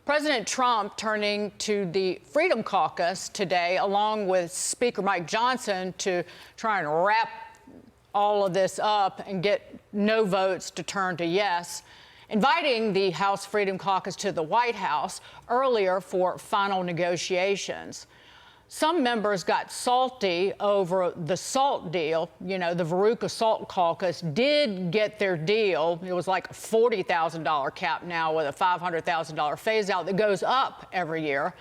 President Trump turning to the Freedom Caucus today, along with Speaker Mike Johnson, to try and wrap all of this up and get no votes to turn to yes, inviting the House Freedom Caucus to the White House earlier for final negotiations. Some members got salty over the SALT deal. You know, the Veruca Salt Caucus did get their deal. It was like a $40,000 cap now with a $500,000 phase out that goes up every year.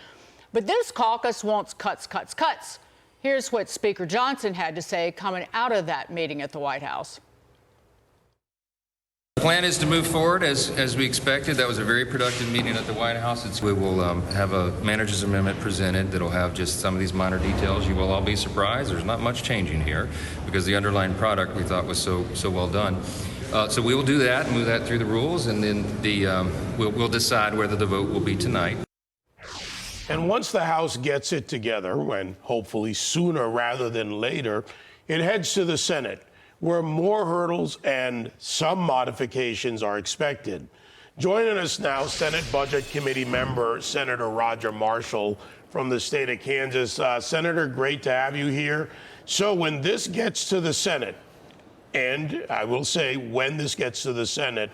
But this caucus wants cuts, cuts, cuts. Here's what Speaker Johnson had to say coming out of that meeting at the White House. The plan is to move forward as we expected. That was a very productive meeting at the White House. We will have a manager's amendment presented that'll have just some of these minor details. You will all be surprised. There's not much changing here because the underlying product we thought was so well done. So we will do that, move that through the rules, and then we'll decide whether the vote will be tonight. And once the House gets it together, and hopefully sooner rather than later, it heads to the Senate, where more hurdles and some modifications are expected. Joining us now, Senate Budget Committee member Senator Roger Marshall from the state of Kansas. Senator, great to have you here. So when this gets to the Senate, and I will say when this gets to the Senate,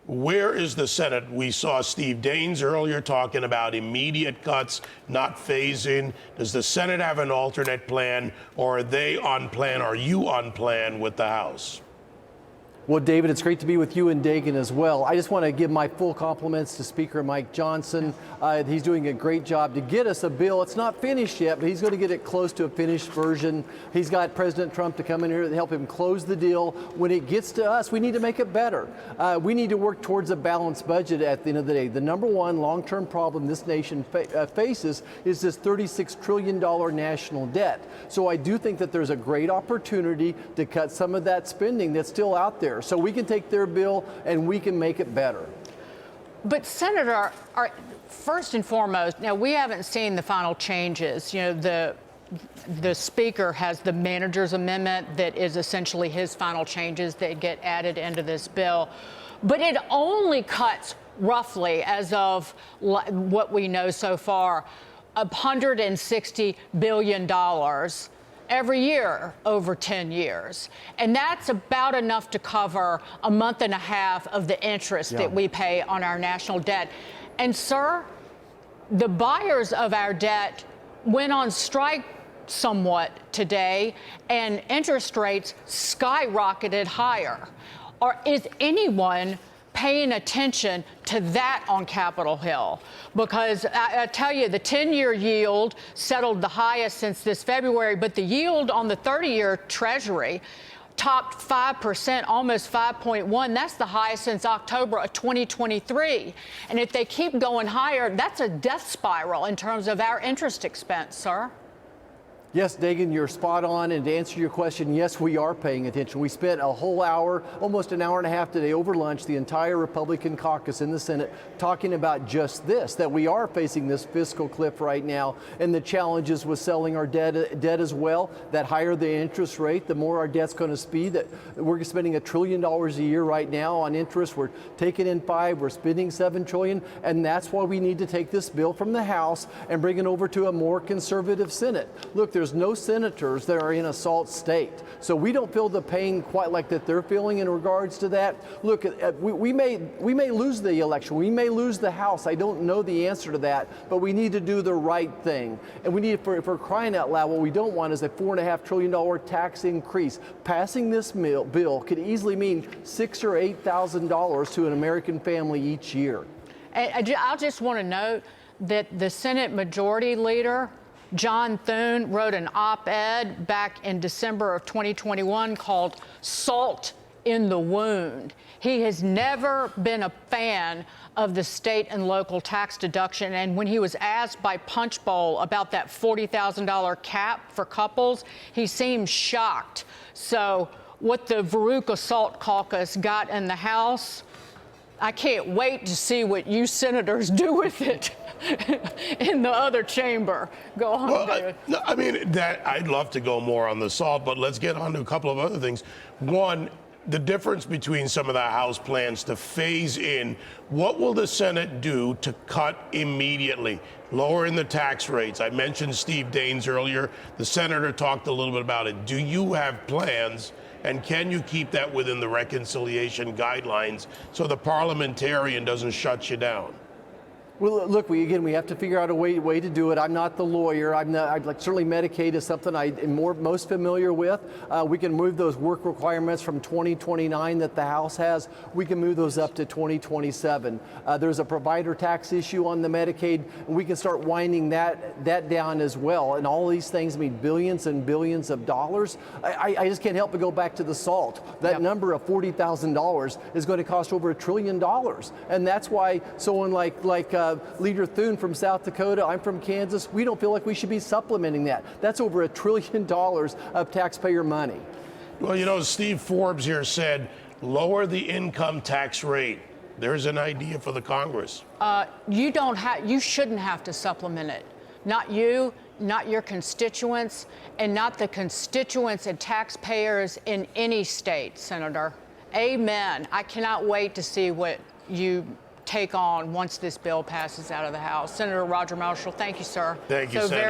where is the Senate? We saw Steve Daines earlier talking about immediate cuts, not phasing. Does the Senate have an alternate plan, or are they on plan? Are you on plan with the House? Well, David, it's great to be with you and Dagan as well. I just want to give my full compliments to Speaker Mike Johnson. He's doing a great job to get us a bill. It's not finished yet, but he's going to get it close to a finished version. He's got President Trump to come in here and help him close the deal. When it gets to us, we need to make it better. We need to work towards a balanced budget at the end of the day. The number one long-term problem this nation faces is this $36 trillion national debt. So I do think that there's a great opportunity to cut some of that spending that's still out there, so we can take their bill and we can make it better. But Senator, first and foremost, now we haven't seen the final changes. You know, the Speaker has the manager's amendment that is essentially his final changes that get added into this bill. But it only cuts roughly, as of what we know so far, $160 billion every year over 10 years. And that's about enough to cover a month and a half of the interest that we pay on our national debt. And, sir, the buyers of our debt went on strike somewhat today, and interest rates skyrocketed higher. Or is anyone paying attention to that on Capitol Hill? Because I tell you, the 10-year yield settled the highest since this February, but the yield on the 30-year Treasury topped 5%, almost 5.1. That's the highest since October of 2023. And if they keep going higher, that's a death spiral in terms of our interest expense, sir. Yes, Dagan, you're spot on. And to answer your question, yes, we are paying attention. We spent a whole hour, almost an hour and a half today over lunch, the entire Republican caucus in the Senate, talking about just this, that we are facing this fiscal cliff right now and the challenges with selling our debt as well. That higher the interest rate, the more our debt's going to speed. That we're spending $1 trillion a year right now on interest. We're taking in $5 trillion, we're spending $7 trillion. And that's why we need to take this bill from the House and bring it over to a more conservative Senate. Look, there's no senators that are in a SALT state. So we don't feel the pain quite like that they're feeling in regards to that. Look, we may lose the election. We may lose the House. I don't know the answer to that, but we need to do the right thing. And we need, for crying out loud, what we don't want is a $4.5 trillion tax increase. Passing this bill could easily mean $6,000 or $8,000 to an American family each year. I just want to note that the Senate Majority Leader, John Thune, wrote an op-ed back in December of 2021 called Salt in the Wound. He has never been a fan of the state and local tax deduction. And when he was asked by Punchbowl about that $40,000 cap for couples, he seemed shocked. So what the Veruca Salt Caucus got in the House, I can't wait to see what you senators do with it in the other chamber. Go on, David. I mean, I'd love to go more on the SALT, but let's get on to a couple of other things. One, the difference between some of the House plans to phase in, what will the Senate do to cut immediately? Lowering the tax rates. I mentioned Steve Daines earlier. The senator talked a little bit about it. Do you have plans, and can you keep that within the reconciliation guidelines so the parliamentarian doesn't shut you down? Well, look, we have to figure out a way to do it. I'm not the lawyer. Certainly Medicaid is something I am most familiar with. We can move those work requirements from 2029 that the House has. We can move those up to 2027. There's a provider tax issue on the Medicaid, and we can start winding that down as well. And all these things mean billions and billions of dollars. I just can't help but go back to the SALT. That number of $40,000 is going to cost over $1 trillion, and that's why someone like Leader Thune from South Dakota, I'm from Kansas, we don't feel like we should be supplementing that. That's over $1 trillion of taxpayer money. Well, you know, Steve Forbes here said, lower the income tax rate. There's an idea for the Congress. You shouldn't have to supplement it. Not you, not your constituents, and not the constituents and taxpayers in any state, Senator. Amen. I cannot wait to see what you take on once this bill passes out of the House. Senator Roger Marshall, thank you, sir. Thank you, Senator.